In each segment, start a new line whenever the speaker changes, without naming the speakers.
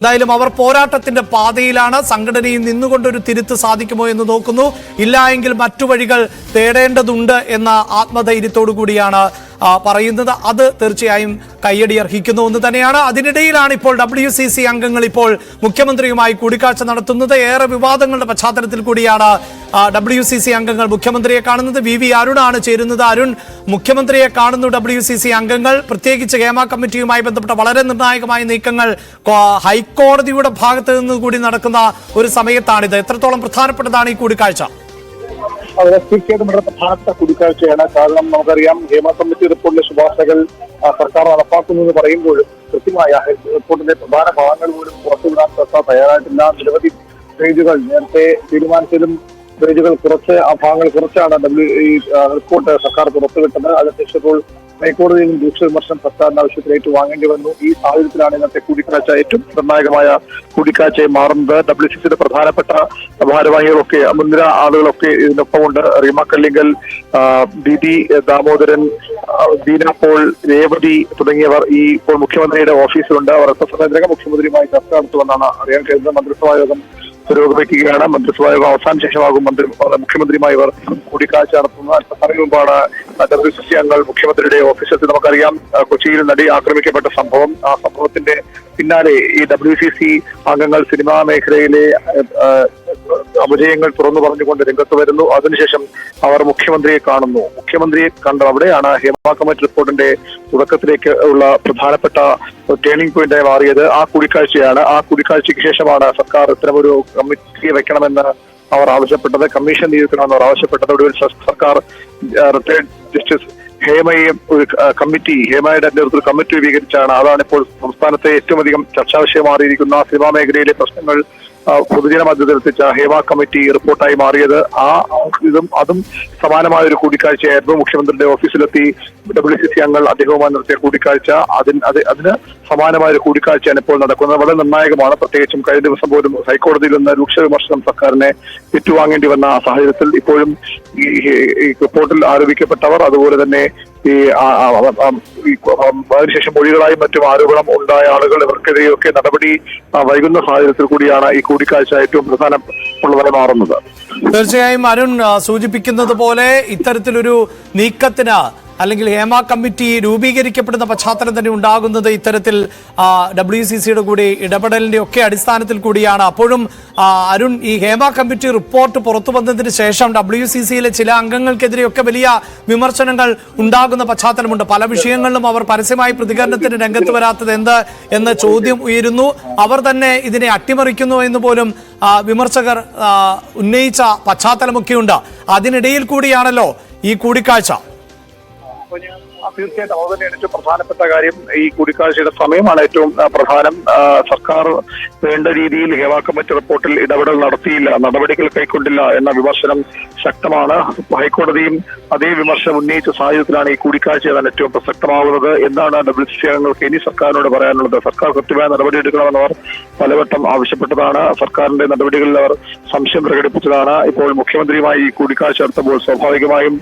എന്തായാലും അവർ പോരാട്ടത്തിന്റെ പാതയിലാണ്. സംഘടനയിൽ നിന്നുകൊണ്ടൊരു തിരുത്ത് സാധിക്കുമോ എന്ന് നോക്കുന്നു. ഇല്ല എങ്കിൽ മറ്റു വഴികൾ തേടേണ്ടതുണ്ട് എന്ന ആത്മധൈര്യത്തോടു കൂടിയാണ് പറയുന്നത്. അത് തീർച്ചയായും കയ്യടി അർഹിക്കുന്ന ഒന്ന് തന്നെയാണ്. അതിനിടയിലാണ് ഇപ്പോൾ WCC അംഗങ്ങൾ ഇപ്പോൾ മുഖ്യമന്ത്രിയുമായി കൂടിക്കാഴ്ച നടത്തുന്നത്. ഏറെ വിവാദങ്ങളുടെ പശ്ചാത്തലത്തിൽ കൂടിയാണ് WCC അംഗങ്ങൾ മുഖ്യമന്ത്രിയെ കാണുന്നത്. VV അരുണാണ് ചേരുന്നത്. അരുൺ, മുഖ്യമന്ത്രിയെ കാണുന്നു WCC അംഗങ്ങൾ. പ്രത്യേകിച്ച് ഹേമ കമ്മിറ്റിയുമായി ബന്ധപ്പെട്ട വളരെ നിർണായകമായ നീക്കങ്ങൾ ഹൈക്കോടതിയുടെ ഭാഗത്ത് നിന്ന് കൂടി നടക്കുന്ന ഒരു സമയത്താണിത്. എത്രത്തോളം പ്രധാനപ്പെട്ടതാണ് ഈ കൂടിക്കാഴ്ച?
തീർച്ചയായിട്ടും വളരെ പ്രധാനപ്പെട്ട കൂടിക്കാഴ്ചയാണ്. കാരണം നമുക്കറിയാം, ഹേമ കമ്മിറ്റി റിപ്പോർട്ടിലെ ശുപാർശകൾ സർക്കാർ നടപ്പാക്കുന്നു എന്ന് പറയുമ്പോഴും കൃത്യമായ റിപ്പോർട്ടിന്റെ പ്രധാന ഭാഗങ്ങൾ പോലും പുറത്തുവിടാൻ സർക്കാർ തയ്യാറായിട്ടില്ല. നിരവധി പേജുകൾ നേരത്തെ തീരുമാനിച്ചതിലും പേജുകൾ കുറച്ച്, ആ ഭാഗങ്ങൾ കുറച്ചാണ് ഈ റിപ്പോർട്ട് സർക്കാർ പുറത്തുവിട്ടത്. അതിനുശേഷം ഇപ്പോൾ ഹൈക്കോടതിയിൽ രൂക്ഷ വിമർശനം സർക്കാരിന്റെ ആവശ്യത്തിൽ ഏറ്റുവാങ്ങേണ്ടി വന്നു. ഈ സാഹചര്യത്തിലാണ് ഇന്നത്തെ കൂടിക്കാഴ്ച ഏറ്റവും നിർണായകമായ കൂടിക്കാഴ്ചയായി മാറുന്നത്. WCCയുടെ പ്രധാനപ്പെട്ട ഭാരവാഹികളൊക്കെ, മുൻനിര ആളുകളൊക്കെ ഇതിനൊപ്പമുണ്ട്. റീമ കല്ലിങ്കൽ, ദീദി ദാമോദരൻ, ദീന പോൾ, രേവതി തുടങ്ങിയവർ ഈ ഇപ്പോൾ മുഖ്യമന്ത്രിയുടെ ഓഫീസിലുണ്ട്. അവർ അല്പസമയത്തിനകം മുഖ്യമന്ത്രിയുമായി ചർച്ച നടത്തുമെന്നാണ് അറിയാൻ കഴിയുന്നത്. മന്ത്രിസഭാ യോഗം പുരോഗമിക്കുകയാണ്. മന്ത്രിസഭാ യോഗം അവസാന ശേഷമാകും മുഖ്യമന്ത്രിയുമായി ഇവർ കൂടിക്കാഴ്ച നടത്തുന്നത്. അല്പസമയം മുമ്പാണ് WCC അംഗങ്ങൾ മുഖ്യമന്ത്രിയുടെ ഓഫീസിൽ. നമുക്കറിയാം, കൊച്ചിയിൽ നടി ആക്രമിക്കപ്പെട്ട സംഭവം. ആ സംഭവത്തിന്റെ പിന്നാലെ ഈ WCC അംഗങ്ങൾ സിനിമാ മേഖലയിലെ അപജയങ്ങൾ തുറന്നു പറഞ്ഞുകൊണ്ട് രംഗത്ത് വരുന്നു. അതിനുശേഷം അവർ മുഖ്യമന്ത്രിയെ കാണുന്നു. മുഖ്യമന്ത്രിയെ കണ്ട് അവിടെയാണ് ഹേമ കമ്മിറ്റി റിപ്പോർട്ടിന്റെ തുടക്കത്തിലേക്ക് ഉള്ള പ്രധാനപ്പെട്ട ടേണിംഗ് പോയിന്റായി മാറിയത്. ആ കൂടിക്കാഴ്ചയാണ്. ആ കൂടിക്കാഴ്ചയ്ക്ക് ശേഷമാണ് സർക്കാർ ഇത്തരമൊരു കമ്മിറ്റിയെ വെക്കണമെന്ന് അവർ ആവശ്യപ്പെട്ടത്, കമ്മീഷൻ നിയോഗിക്കണമെന്ന് അവർ ആവശ്യപ്പെട്ടത്. ഒടുവിൽ സർക്കാർ റിട്ടയർഡ് ജസ്റ്റിസ് ഹേമയെ ഒരു കമ്മിറ്റി, ഹേമയുടെ നേതൃത്വത്തിൽ കമ്മിറ്റി രൂപീകരിച്ചാണ്. അതാണ് ഇപ്പോൾ സംസ്ഥാനത്തെ ഏറ്റവും അധികം ചർച്ചാ വിഷയം മാറിയിരിക്കുന്ന സിനിമാ മേഖലയിലെ പ്രശ്നങ്ങൾ പൊതുജന മധ്യത്തിലെത്തിച്ച ഹേമ കമ്മിറ്റി റിപ്പോർട്ടായി മാറിയത്. അതും സമാനമായ ഒരു കൂടിക്കാഴ്ചയായിരുന്നു. മുഖ്യമന്ത്രിയുടെ ഓഫീസിലെത്തി WCC അംഗങ്ങൾ അദ്ദേഹവുമായി നടത്തിയ കൂടിക്കാഴ്ച, അതിന് സമാനമായ ഒരു കൂടിക്കാഴ്ചയാണ് ഇപ്പോൾ നടക്കുന്നത്. വളരെ നിർണായകമാണ്. പ്രത്യേകിച്ചും കഴിഞ്ഞ ദിവസം പോലും ഹൈക്കോടതിയിൽ നിന്ന് രൂക്ഷ വിമർശനം സർക്കാരിനെ ഏറ്റുവാങ്ങേണ്ടി വന്ന സാഹചര്യത്തിൽ ഇപ്പോഴും ഈ റിപ്പോർട്ടിൽ ആരോപിക്കപ്പെട്ടവർ, അതുപോലെ തന്നെ ഈ അതിനുശേഷം മൊഴികളായും മറ്റും ആരോപണം ഉണ്ടായ ആളുകൾ, ഇവർക്കെതിരെയൊക്കെ നടപടി വൈകുന്ന സാഹചര്യത്തിൽ കൂടിയാണ് ഈ കൂടിക്കാഴ്ച ഏറ്റവും പ്രധാനമുള്ളതായി മാറുന്നത്.
തീർച്ചയായും അരുൺ സൂചിപ്പിക്കുന്നത് പോലെ ഇത്തരത്തിലൊരു നീക്കത്തിന് അല്ലെങ്കിൽ ഹേമ കമ്മിറ്റി രൂപീകരിക്കപ്പെടുന്ന പശ്ചാത്തലം തന്നെ ഉണ്ടാകുന്നത് ഇത്തരത്തിൽ WCCയുടെ കൂടി ഇടപെടലിന്റെ ഒക്കെ അടിസ്ഥാനത്തിൽ കൂടിയാണ്. അപ്പോഴും അരുൺ, ഈ ഹേമ കമ്മിറ്റി റിപ്പോർട്ട് പുറത്തു വന്നതിന് ശേഷം WCCയിലെ ചില അംഗങ്ങൾക്കെതിരെയൊക്കെ വലിയ വിമർശനങ്ങൾ ഉണ്ടാകുന്ന പശ്ചാത്തലമുണ്ട്. പല വിഷയങ്ങളിലും അവർ പരസ്യമായി പ്രതികരണത്തിന് രംഗത്ത് വരാത്തത് എന്ത് എന്ന ചോദ്യം ഉയരുന്നു. അവർ തന്നെ ഇതിനെ അട്ടിമറിക്കുന്നു എന്ന് പോലും വിമർശകർ ഉന്നയിച്ച പശ്ചാത്തലമൊക്കെയുണ്ട്. അതിനിടയിൽ കൂടിയാണല്ലോ ഈ കൂടിക്കാഴ്ച.
തീർച്ചയായിട്ടും അത് തന്നെയാണ് ഏറ്റവും പ്രധാനപ്പെട്ട കാര്യം. ഈ കൂടിക്കാഴ്ചയുടെ സമയമാണ് ഏറ്റവും പ്രധാനം. സർക്കാർ വേണ്ട രീതിയിൽ ഹേമ കമ്മിറ്റി റിപ്പോർട്ടിൽ ഇടപെടൽ നടത്തിയില്ല, നടപടികൾ കൈക്കൊണ്ടില്ല എന്ന വിമർശനം ശക്തമാണ്. ഹൈക്കോടതിയും അതേ വിമർശനം ഉന്നയിച്ച സാഹചര്യത്തിലാണ് ഈ കൂടിക്കാഴ്ച തന്നെ ഏറ്റവും പ്രസക്തമാകുന്നത്. എന്താണ് WCC അംഗങ്ങൾക്ക് ഇനി സർക്കാരിനോട് പറയാനുള്ളത്? സർക്കാർ കൃത്യമായ നടപടി എടുക്കണമെന്ന് അവർ പലവട്ടം ആവശ്യപ്പെട്ടതാണ്. സർക്കാരിന്റെ നടപടികളിൽ അവർ സംശയം പ്രകടിപ്പിച്ചതാണ്. ഇപ്പോൾ മുഖ്യമന്ത്രിയുമായി ഈ കൂടിക്കാഴ്ച നടത്തുമ്പോൾ സ്വാഭാവികമായും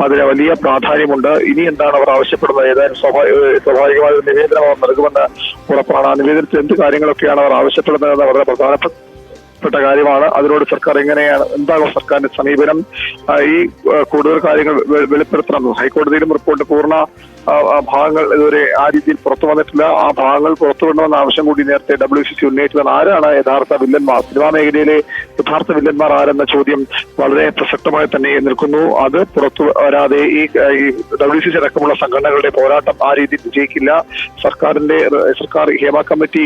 അതിന് വലിയ പ്രാധാന്യമുണ്ട്. ഇനി എന്താണ് അവർ ആവശ്യപ്പെടുന്നത്? ഏതായാലും സ്വാഭാവികമായ ഒരു നിവേദനം അവർ നൽകുമെന്ന് ഉറപ്പാണ്. ആ നിവേദനത്തിൽ എന്ത് കാര്യങ്ങളൊക്കെയാണ് അവർ ആവശ്യപ്പെടുന്നത് വളരെ പ്രധാനപ്പെട്ട കാര്യമാണ്. അതിനോട് സർക്കാർ എന്താകും സർക്കാരിന്റെ സമീപനം? ഈ കൂടുതൽ കാര്യങ്ങൾ വെളിപ്പെടുത്തണം. ഹൈക്കോടതിയിലും റിപ്പോർട്ട് പൂർണ്ണ ഭാഗങ്ങൾ ഇതുവരെ ആ രീതിയിൽ പുറത്തു വന്നിട്ടില്ല. ആ ഭാഗങ്ങൾ പുറത്തുവിടണമെന്ന ആവശ്യം കൂടി നേരത്തെ WCC ഉന്നയിച്ചതാണ്. ആരാണ് യഥാർത്ഥ വില്ലന്മാർ? സിനിമാ മേഖലയിലെ യഥാർത്ഥ വില്ലന്മാർ ആരെന്ന ചോദ്യം വളരെ പ്രസക്തമായി തന്നെ നിൽക്കുന്നു. അത് പുറത്തു വരാതെ ഈ WCC അടക്കമുള്ള സംഘടനകളുടെ പോരാട്ടം ആ രീതിയിൽ വിജയിക്കില്ല. സർക്കാർ ഹേമ കമ്മിറ്റി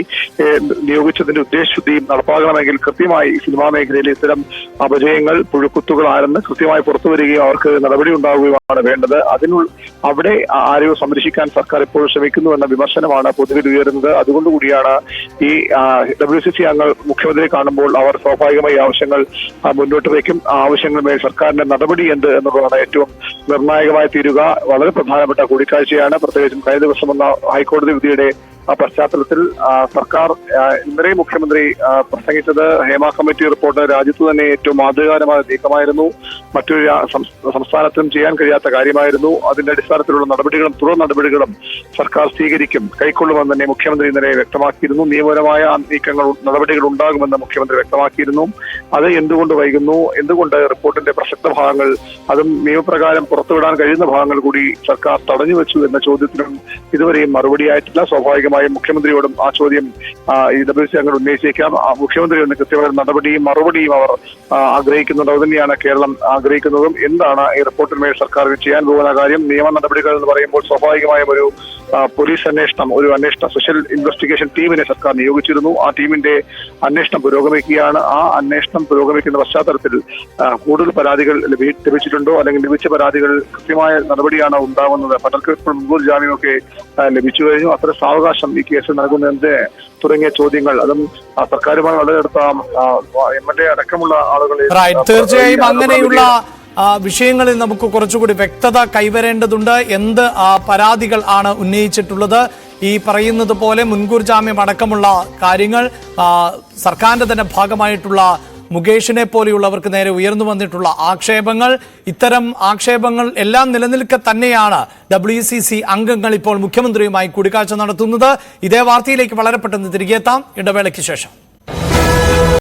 നിയോഗിച്ചതിന്റെ ഉദ്ദേശശുദ്ധിയും നടപ്പാക്കണമെങ്കിൽ കൃത്യമായി സിനിമാ മേഖലയിലെ ഇത്തരം അപജയങ്ങൾ, പുഴുക്കുത്തുകൾ ആരെന്ന് കൃത്യമായി പുറത്തു വരികയും അവർക്ക് നടപടി ഉണ്ടാവുകയുമാണ് വേണ്ടത്. അവിടെ ആരെയോ സംരക്ഷിക്കാൻ സർക്കാർ എപ്പോഴും ശ്രമിക്കുന്നു എന്ന വിമർശനമാണ് പൊതുവിൽ ഉയരുന്നത്. അതുകൊണ്ടുകൂടിയാണ് ഈ WCC അംഗങ്ങൾ മുഖ്യമന്ത്രിയെ കാണുമ്പോൾ അവർ സ്വാഭാവികമായി ആവശ്യങ്ങൾ മുന്നോട്ട് വയ്ക്കും. ആ ആവശ്യങ്ങളുമേൽ സർക്കാരിന്റെ നടപടി എന്ത് എന്നുള്ളതാണ് ഏറ്റവും നിർണായകമായി തീരുക. വളരെ പ്രധാനപ്പെട്ട കൂടിക്കാഴ്ചയാണ്. പ്രത്യേകിച്ചും കഴിഞ്ഞ ദിവസം വന്ന ഹൈക്കോടതി വിധിയുടെ പശ്ചാത്തലത്തിൽ സർക്കാർ ഇന്നലെ മുഖ്യമന്ത്രി പ്രസംഗിച്ചത് ഹേമ കമ്മിറ്റി റിപ്പോർട്ട് രാജ്യത്ത് തന്നെ ഏറ്റവും മാതൃകാപരമായ നീക്കമായിരുന്നു. മറ്റൊരു സംസ്ഥാനത്തും ചെയ്യാൻ കഴിയാത്ത കാര്യമായിരുന്നു. അതിന്റെ അടിസ്ഥാനത്തിലുള്ള നടപടികളും തുടർ നടപടികളും സർക്കാർ സ്വീകരിക്കും, കൈക്കൊള്ളുമെന്ന് തന്നെ മുഖ്യമന്ത്രി ഇന്നലെ വ്യക്തമാക്കിയിരുന്നു. നിയമപരമായ നടപടികൾ ഉണ്ടാകുമെന്ന് മുഖ്യമന്ത്രി വ്യക്തമാക്കിയിരുന്നു. അത് എന്തുകൊണ്ട് വൈകുന്നു, എന്തുകൊണ്ട് റിപ്പോർട്ടിന്റെ പ്രസക്ത ഭാഗങ്ങൾ, അതും നിയമപ്രകാരം പുറത്തുവിടാൻ കഴിയുന്ന ഭാഗങ്ങൾ കൂടി സർക്കാർ തടഞ്ഞു വെച്ചു എന്ന ചോദ്യത്തിനും ഇതുവരെയും മറുപടിയായിട്ടില്ല. സ്വാഭാവികമായും മുഖ്യമന്ത്രിയോടും ആ ചോദ്യം ഈ WC അംഗങ്ങൾ ഉന്നയിച്ചേക്കാം. മുഖ്യമന്ത്രി ഒന്ന് കൃത്യമായ നടപടിയും മറുപടിയും അവർ ആഗ്രഹിക്കുന്നുണ്ട്. അത് തന്നെയാണ് കേരളം ആഗ്രഹിക്കുന്നതും. എന്താണ് ഈ റിപ്പോർട്ടിന്മേൽ സർക്കാർ ചെയ്യാൻ പോകുന്ന കാര്യം? നിയമ നടപടികൾ എന്ന് പറയുമ്പോൾ സ്വാഭാവികമായും ഒരു പോലീസ് അന്വേഷണം, ഒരു സ്പെഷ്യൽ ഇൻവെസ്റ്റിഗേഷൻ ടീമിനെ സർക്കാർ നിയോഗിച്ചിരുന്നു. ആ ടീമിന്റെ അന്വേഷണം പുരോഗമിക്കുകയാണ്. ആ അന്വേഷണം പുരോഗമിക്കുന്ന പശ്ചാത്തലത്തിൽ കൂടുതൽ പരാതികൾ ലഭിച്ചിട്ടുണ്ടോ, അല്ലെങ്കിൽ ലഭിച്ച പരാതികൾ കൃത്യമായ നടപടിയാണോ ഉണ്ടാകുന്നത്? പലർക്ക് മുൻകൂർ ജാമ്യമൊക്കെ ലഭിച്ചു കഴിഞ്ഞു. അത്ര സാവകാശം ഈ കേസ് നൽകുന്നതിന്റെ തുടങ്ങിയ ചോദ്യങ്ങൾ, അതും സർക്കാരുമായി വളരെ അടുത്ത MLA അടക്കമുള്ള ആളുകൾ.
തീർച്ചയായും അങ്ങനെയുള്ള വിഷയങ്ങളിൽ നമുക്ക് കുറച്ചുകൂടി വ്യക്തത കൈവരേണ്ടതുണ്ട്. എന്ത് പരാതികൾ ആണ് ഉന്നയിച്ചിട്ടുള്ളത്? ഈ പറയുന്നത് പോലെ മുൻകൂർ ജാമ്യം അടക്കമുള്ള കാര്യങ്ങൾ, സർക്കാരിന്റെ തന്നെ ഭാഗമായിട്ടുള്ള മുകേഷിനെ പോലെയുള്ളവർക്ക് നേരെ ഉയർന്നു വന്നിട്ടുള്ള ആക്ഷേപങ്ങൾ, ഇത്തരം ആക്ഷേപങ്ങൾ എല്ലാം നിലനിൽക്കെ തന്നെയാണ് WCC അംഗങ്ങൾ ഇപ്പോൾ മുഖ്യമന്ത്രിയുമായി കൂടിക്കാഴ്ച നടത്തുന്നത്. ഇതേ വാർത്തയിലേക്ക് വളരെ പെട്ടെന്ന് തിരികെ എത്താം, ഇടവേളയ്ക്ക് ശേഷം.